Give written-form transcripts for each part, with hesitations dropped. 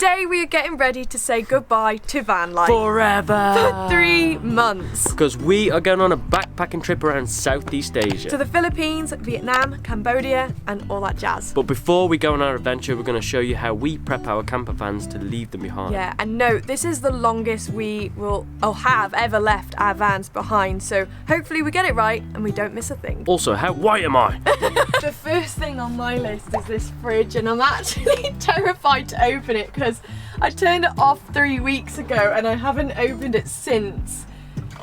Today we are getting ready to say goodbye to Vanlife. Forever! For 3 months. Because we are going on a backpacking trip around Southeast Asia. To the Philippines, Vietnam, Cambodia and all that jazz. But before we go on our adventure, we're going to show you how we prep our camper vans to leave them behind. Yeah, and note, this is the longest we will have ever left our vans behind, so hopefully we get it right and we don't miss a thing. Also, how white am I? The first thing on my list is this fridge, and I'm actually terrified to open it because I turned it off 3 weeks ago and I haven't opened it since.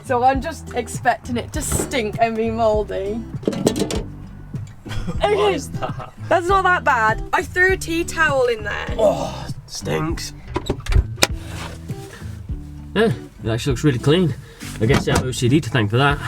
So I'm just expecting it to stink and be mouldy. Okay, What is that? that's not that bad. I threw a tea towel in there. Oh, stinks. Yeah, it actually looks really clean. I guess I have OCD to thank for that.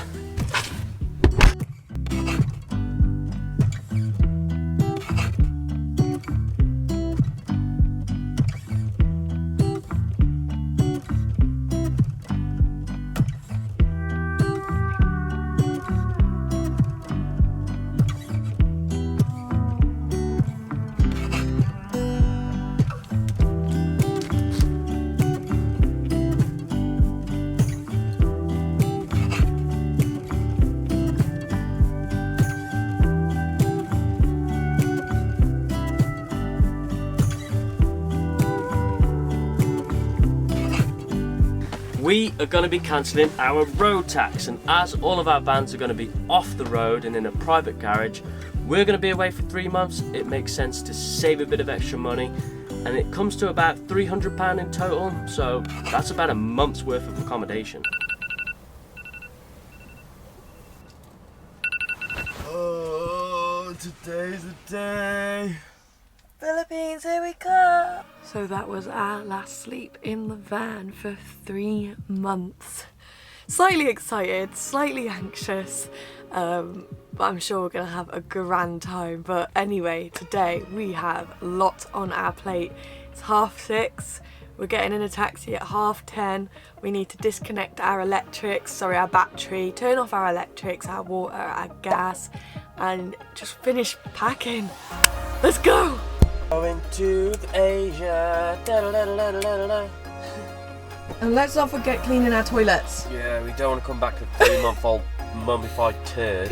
We are going to be cancelling our road tax, and as all of our vans are going to be off the road and in a private garage, we're going to be away for 3 months. It makes sense to save a bit of extra money, and it comes to about £300 in total, so that's about a month's worth of accommodation. Oh, today's the day. Philippines, here we come. So that was our last sleep in the van for 3 months. Slightly excited, slightly anxious, but I'm sure we're gonna have a grand time. But anyway, today we have lots on our plate. It's 6:30. We're getting in a taxi at 10:30. We need to disconnect our our battery, turn off our electrics, our water, our gas, and just finish packing. Let's go! Going to Asia. Da-da-da-da-da-da-da. And let's not forget cleaning our toilets. Yeah, we don't want to come back to 3-month-old mummified turd.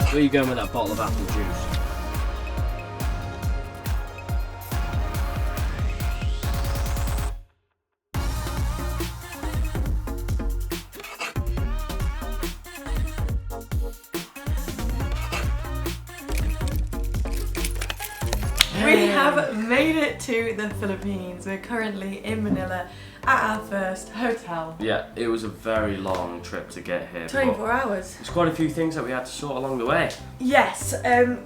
Where are you going with that bottle of apple juice? We have made it to the Philippines. We're currently in Manila at our first hotel. Yeah, it was a very long trip to get here. 24 hours. There's quite a few things that we had to sort along the way. Yes,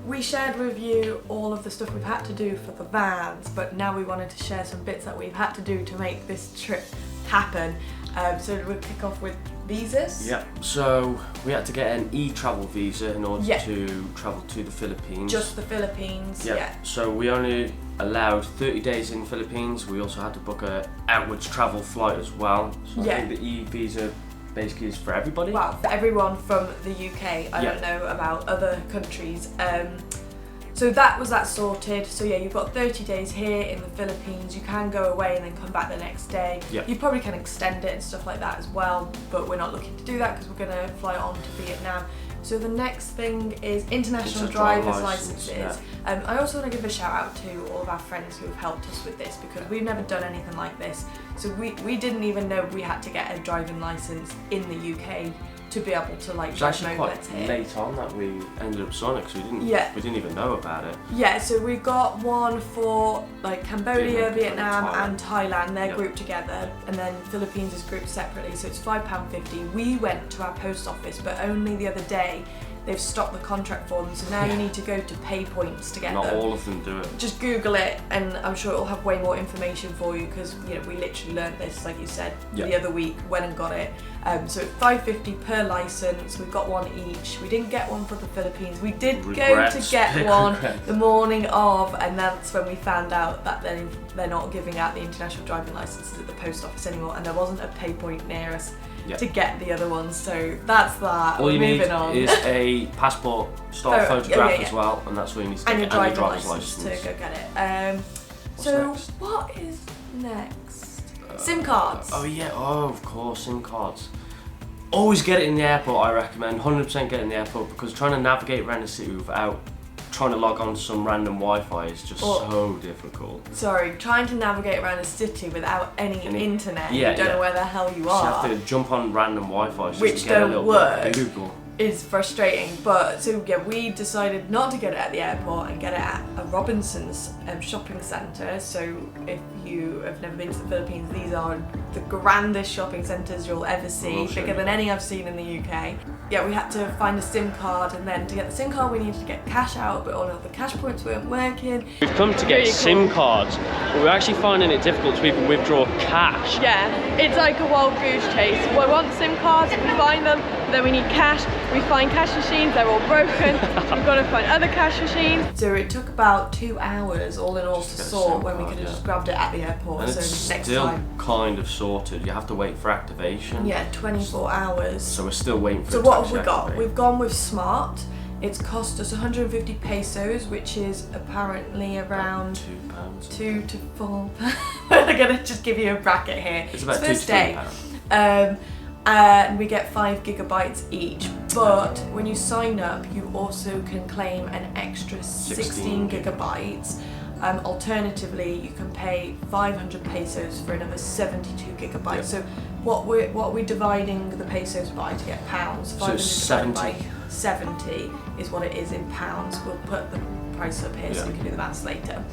we shared with you all of the stuff we've had to do for the vans, but now we wanted to share some bits that we've had to do to make this trip happen. So we'll kick off with visas. Yeah, so we had to get an e-travel visa in order Yeah. to travel to the Philippines. Just the Philippines, yeah. So we only allowed 30 days in Philippines. We also had to book a outwards travel flight as well. So Yeah. I think the e-visa basically is for everybody. Well, for everyone from the UK. I Yeah. don't know about other countries. So that was that sorted. So yeah, you've got 30 days here in the Philippines. You can go away and then come back the next day. Yeah. You probably can extend it and stuff like that as well, but we're not looking to do that because we're going to fly on to Vietnam. So the next thing is international driver's licenses. I also want to give a shout out to all of our friends who have helped us with this, because we've never done anything like this. So we didn't even know we had to get a driving license in the UK to be able to like It was drive actually quite mopeds here. late on that we ended up signing because we didn't even know about it. Yeah, so we got one for like Cambodia, Vietnam and Thailand. They're Yep. grouped together, and then Philippines is grouped separately, so it's £5.50. We went to our post office, but only the other day they've stopped the contract for them, so now you need to go to pay points to get Not them. all of them do it. Just Google it, and I'm sure it'll have way more information for you, because we literally learned this, like you said, the other week, went and got it. So it's £5.50 per license. We got one each. We didn't get one for the Philippines. We did Regrets. go to get Big one regrets. the morning of, and that's when we found out that they're not giving out the international driving licenses at the post office anymore, and there wasn't a pay point near us. to get the other ones. So that's that. All you need Moving on. is a passport style photograph as well, and that's what you need to take. And your and driver's license to go get it. So next? what is next? SIM cards. Oh yeah, of course, SIM cards. Always get it in the airport, I recommend. 100% get it in the airport, because trying to navigate around the city without trying to log on to some random Wi-Fi is just so difficult. Sorry, trying to navigate around a city without any internet. Yeah, you don't know where the hell you are. So you have to jump on random Wi-Fi just which to get a don't little work. bit of Google. Is frustrating, but so yeah, we decided not to get it at the airport and get it at a Robinson's shopping centre. So if you have never been to the Philippines, these are the grandest shopping centres you'll ever see, bigger than any I've seen in the UK. Yeah, we had to find a SIM card, and then to get the SIM card we needed to get cash out, but all of the cash points weren't working. We've come to get SIM cards, but we're actually finding it difficult to even withdraw cash. Yeah, it's like a wild goose chase. We want SIM cards, we find them, then we need cash. We find cash machines, they're all broken. We've got to find other cash machines. So it took about 2 hours all in all to sort, when we could have just grabbed it at the airport. And so it's next still time. kind of sorted. You have to wait for activation. Yeah, 24 hours. So we're still waiting for So it what to have we actually got? activate. We've gone with Smart. It's cost us 150 pesos, which is apparently around £2. 2 to 4. I'm gonna just give you a bracket here. It's about first £2 to day. And we get 5 gigabytes each, but when you sign up you also can claim an extra 16 gigabytes. Alternatively, you can pay 500 pesos for another 72 gigabytes. Yep. So what we're dividing the pesos by to get pounds? So it's 500 divided 70. by 70 is what it is in pounds. We'll put the price up here so you can do the maths later.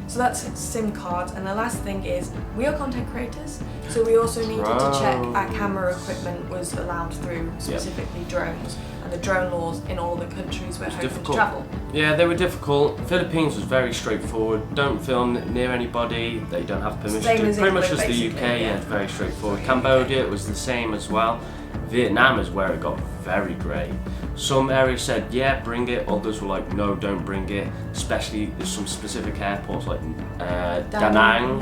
So that's SIM cards, and the last thing is we are content creators, so we also needed to check our camera equipment was allowed through, specifically drones, and the drone laws in all the countries we're hoping to travel. Yeah, they were difficult. Philippines was very straightforward. Don't film near anybody. They don't have permission Same to. as Pretty much England, as the UK, basically, yeah, it's very straightforward. Cambodia, it was the same as well. Vietnam is where it got very grey. Some areas said, yeah, bring it. Others were like, no, don't bring it. Especially some specific airports like Da Nang,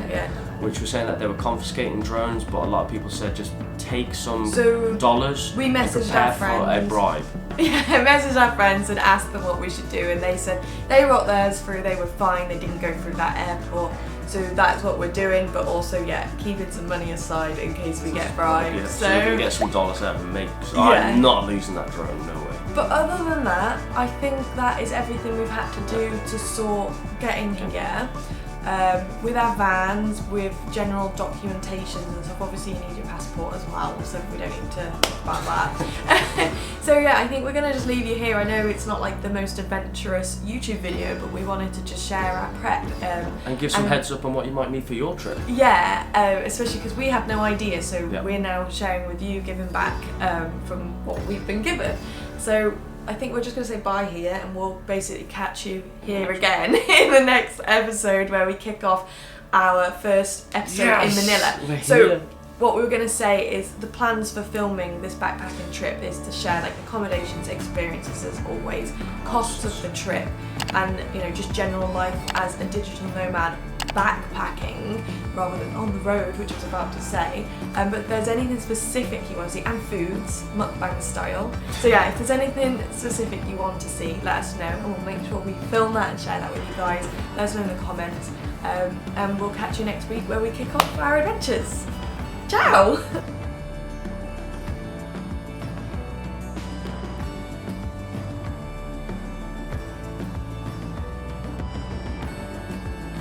which were saying that they were confiscating drones, but a lot of people said just take some dollars we messaged and our prepare for friends. a bribe. Yeah, messaged our friends and asked them what we should do, and they said they brought theirs through, they were fine, they didn't go through that airport. So that's what we're doing, but also, yeah, keeping some money aside in case we get bribed. Yeah, so we can get some dollars out and make. So Yeah. I'm not losing that drone, no way. But other than that, I think that is everything we've had to do to sort getting here. With our vans, with general documentations and stuff, obviously you need your passport as well, so we don't need to talk about that. So yeah, I think we're gonna just leave you here. I know it's not like the most adventurous YouTube video, but we wanted to just share our prep. And give some heads up on what you might need for your trip. Yeah, especially because we have no idea, so Yeah. we're now sharing with you, giving back from what we've been given. So I think we're just going to say bye here, and we'll basically catch you here again in the next episode where we kick off our first episode in Manila. We're So here. what we were going to say is the plans for filming this backpacking trip is to share like accommodations, experiences as always, costs of the trip, and just general life as a digital nomad backpacking rather than on the road, which I was about to say. But if there's anything specific you want to see, and foods, mukbang style. So yeah, if there's anything specific you want to see, let us know, and we'll make sure we film that and share that with you guys. Let us know in the comments, and we'll catch you next week where we kick off our adventures. Ciao!